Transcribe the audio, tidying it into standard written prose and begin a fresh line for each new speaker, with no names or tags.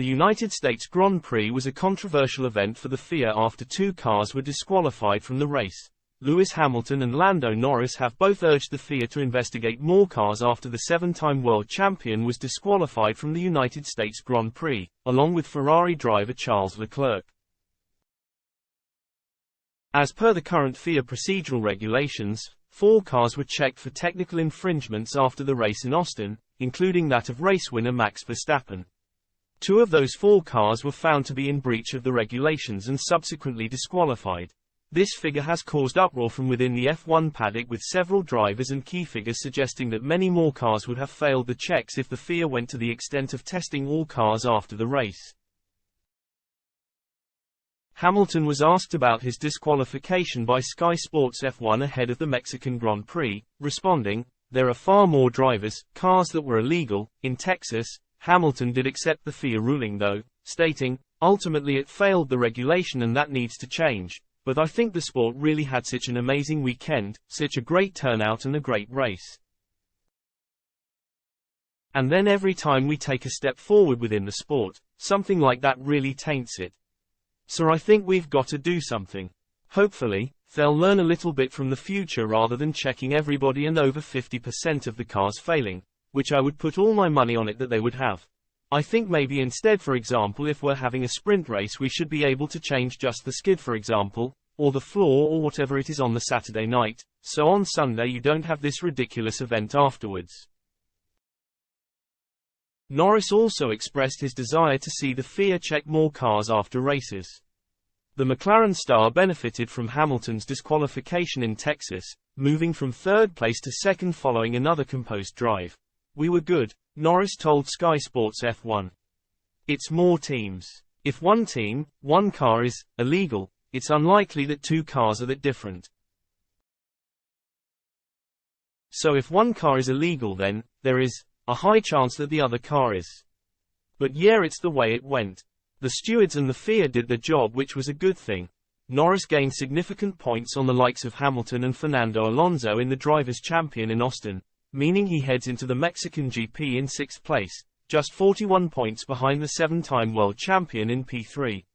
The United States Grand Prix was a controversial event for the FIA after two cars were disqualified from the race. Lewis Hamilton and Lando Norris have both urged the FIA to investigate more cars after the seven-time world champion was disqualified from the United States Grand Prix, along with Ferrari driver Charles Leclerc. As per the current FIA procedural regulations, 4 cars were checked for technical infringements after the race in Austin, including that of race winner Max Verstappen. 2 of those 4 cars were found to be in breach of the regulations and subsequently disqualified. This figure has caused uproar from within the F1 paddock, with several drivers and key figures suggesting that many more cars would have failed the checks if the FIA went to the extent of testing all cars after the race. Hamilton was asked about his disqualification by Sky Sports F1 ahead of the Mexican Grand Prix, responding, "There are far more drivers, cars that were illegal, in Texas." Hamilton did accept the FIA ruling though, stating, "Ultimately it failed the regulation and that needs to change. But I think the sport really had such an amazing weekend, such a great turnout and a great race. And then every time we take a step forward within the sport, something like that really taints it. So I think we've got to do something. Hopefully, they'll learn a little bit from the future rather than checking everybody and over 50% of the cars failing, which I would put all my money on it that they would have. I think maybe instead, for example, if we're having a sprint race, we should be able to change just the skid, for example, or the floor or whatever it is on the Saturday night, so on Sunday you don't have this ridiculous event afterwards." Norris also expressed his desire to see the FIA check more cars after races. The McLaren star benefited from Hamilton's disqualification in Texas, moving from 3rd place to 2nd following another composed drive. "We were good," Norris told Sky Sports F1. "It's more teams. If one team, one car is illegal, it's unlikely that 2 cars are that different. So if one car is illegal, then there is a high chance that the other car is. But yeah, it's the way it went. The stewards and the FIA did their job, which was a good thing." Norris gained significant points on the likes of Hamilton and Fernando Alonso in the Drivers' Champion in Austin, meaning he heads into the Mexican GP in 6th place, just 41 points behind the 7-time world champion in P3.